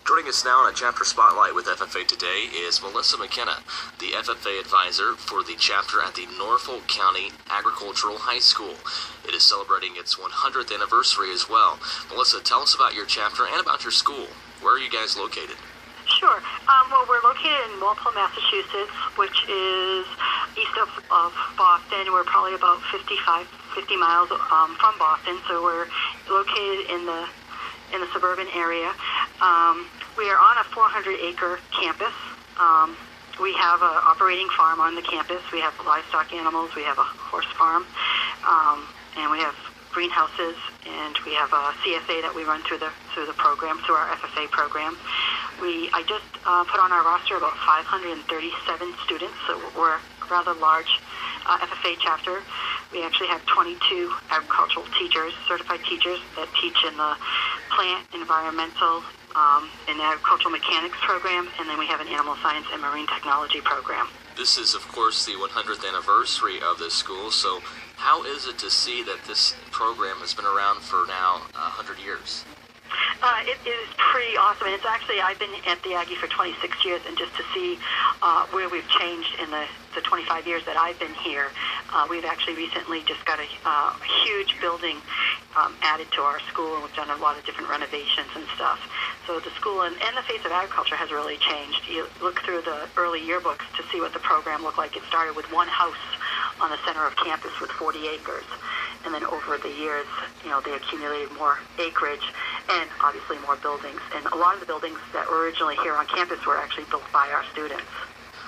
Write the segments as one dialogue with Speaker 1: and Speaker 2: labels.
Speaker 1: Joining us now on a chapter spotlight with FFA today is Melissa McKenna, the FFA advisor for the chapter at the Norfolk County Agricultural High School. It is celebrating its 100th anniversary as well. Melissa, tell us about your chapter and about your school. Where are you guys located?
Speaker 2: Sure. Well, we're located in Walpole, Massachusetts, which is east of Boston. We're probably about 50 miles from Boston, so we're located in the suburban area. We are on a 400-acre campus. We have an operating farm on the campus. We have livestock animals. We have a horse farm, and we have greenhouses, and we have a CSA that we run through the program, through our FFA program. I just put on our roster about 537 students, so we're a rather large FFA chapter. We actually have 22 agricultural teachers, certified teachers, that teach in the plant, environmental, and agricultural mechanics program, and then we have an animal science and marine technology program.
Speaker 1: This is, of course, the 100th anniversary of this school, so how is it to see that this program has been around for now 100 years?
Speaker 2: It is pretty awesome, and it's actually, I've been at the Aggie for 26 years, and just to see where we've changed in the 25 years that I've been here, we've actually recently just got a huge building added to our school, and we've done a lot of different renovations and stuff. So the school and the face of agriculture has really changed. You look through the early yearbooks to see what the program looked like. It started with one house on the center of campus with 40 acres. And then over the years, they accumulated more acreage and obviously more buildings. And a lot of the buildings that were originally here on campus were actually built by our students.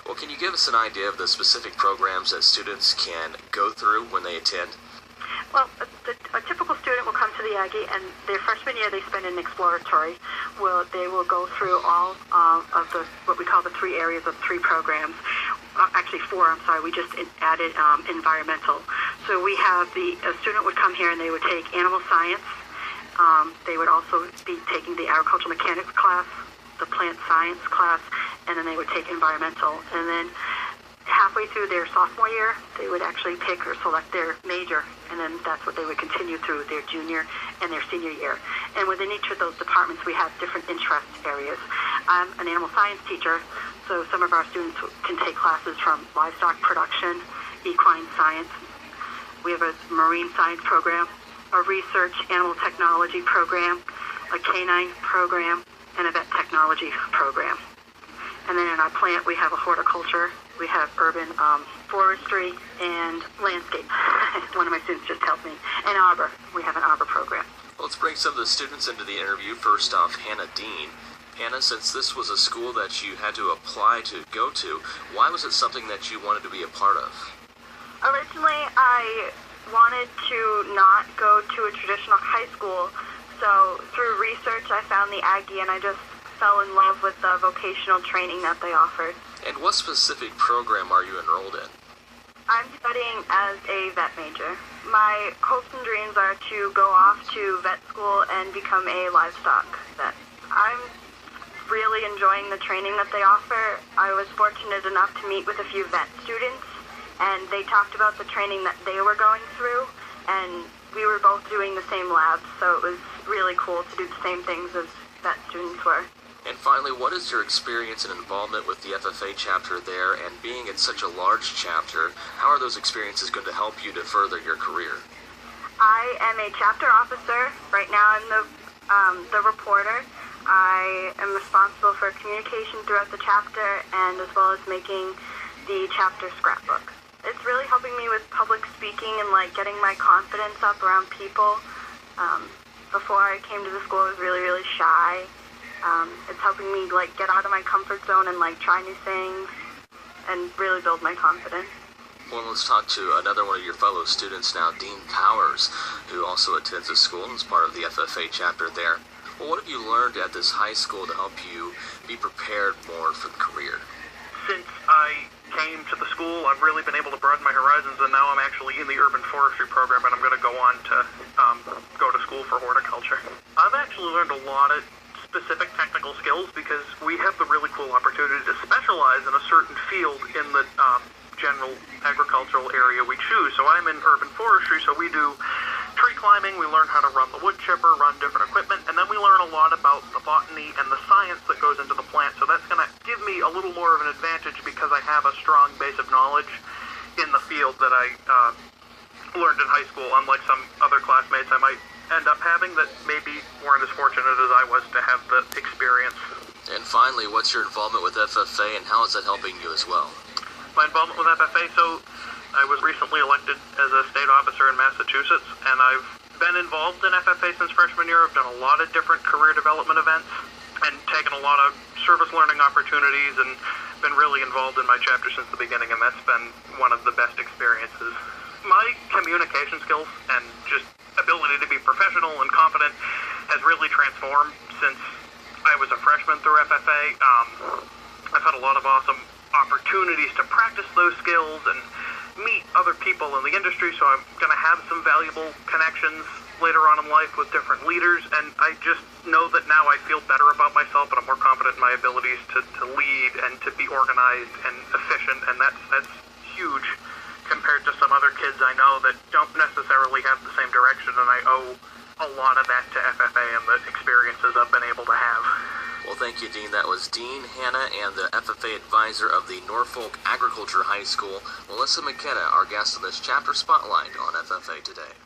Speaker 1: Well, can you give us an idea of the specific programs that students can go through when they attend?
Speaker 2: Well, a typical student will come to the Aggie, and their freshman year they spend in exploratory. They will go through all of what we call the 3 areas of 3 programs. Actually 4, I'm sorry, we just added environmental. So we have a student would come here and they would take animal science. They would also be taking the agricultural mechanics class, the plant science class, and then they would take environmental. And then halfway through their sophomore year, they would actually pick or select their major, and then that's what they would continue through their junior and their senior year. And within each of those departments, we have different interest areas. I'm an animal science teacher, so some of our students can take classes from livestock production, equine science. We have a marine science program, a research animal technology program, a canine program, and a vet technology program. And then in our plant, we have a horticulture, we have urban forestry, and landscape. One of my students just helped me. And arbor. We have an arbor program.
Speaker 1: Well, let's bring some of the students into the interview. First off, Hannah Dean. Hannah, since this was a school that you had to apply to go to, why was it something that you wanted to be a part of?
Speaker 3: Originally, I wanted to not go to a traditional high school, so through research, I found the Aggie, and I just fell in love with the vocational training that they offered.
Speaker 1: And what specific program are you enrolled in?
Speaker 3: I'm studying as a vet major. My hopes and dreams are to go off to vet school and become a livestock vet. I'm really enjoying the training that they offer. I was fortunate enough to meet with a few vet students, and they talked about the training that they were going through, and we were both doing the same labs, so it was really cool to do the same things as vet students were.
Speaker 1: And finally, what is your experience and involvement with the FFA chapter there, and being in such a large chapter, how are those experiences going to help you to further your career?
Speaker 3: I am a chapter officer. Right now I'm the reporter. I am responsible for communication throughout the chapter, and as well as making the chapter scrapbook. It's really helping me with public speaking and getting my confidence up around people. Before I came to the school, I was really, really shy. It's helping me get out of my comfort zone and try new things and really build my confidence.
Speaker 1: Well, let's talk to another one of your fellow students now, Dean Powers, who also attends the school and is part of the FFA chapter there. Well, what have you learned at this high school to help you be prepared more for the career?
Speaker 4: Since I came to the school, I've really been able to broaden my horizons, and now I'm actually in the urban forestry program, and I'm going to go on to go to school for horticulture. I've actually learned a lot of specific technical skills because we have the really cool opportunity to specialize in a certain field in the general agricultural area we choose. So I'm in urban forestry, so we do tree climbing, we learn how to run the wood chipper, run different equipment, and then we learn a lot about the botany and the science that goes into the plant. So that's going to give me a little more of an advantage because I have a strong base of knowledge in the field that I learned in high school, unlike some other classmates I might end up having that maybe weren't as fortunate as I was to have the experience.
Speaker 1: And finally, what's your involvement with FFA and how is that helping you as well?
Speaker 4: My involvement with FFA, so I was recently elected as a state officer in Massachusetts, and I've been involved in FFA since freshman year. I've done a lot of different career development events and taken a lot of service learning opportunities and been really involved in my chapter since the beginning, and that's been one of the best experiences. My communication skills and just ability to be professional and confident has really transformed since I was a freshman through FFA. I've had a lot of awesome opportunities to practice those skills and meet other people in the industry, so I'm going to have some valuable connections later on in life with different leaders, and I just know that now I feel better about myself and I'm more confident in my abilities to lead and to be organized and efficient, and that's huge compared to some other kids I know that don't necessarily have the same direction, and I owe a lot of that to FFA and the experiences I've been able to have.
Speaker 1: Well, thank you, Dean. That was Dean, Hannah, and the FFA advisor of the Norfolk Agriculture High School, Melissa McKenna, our guest on this chapter spotlight on FFA Today.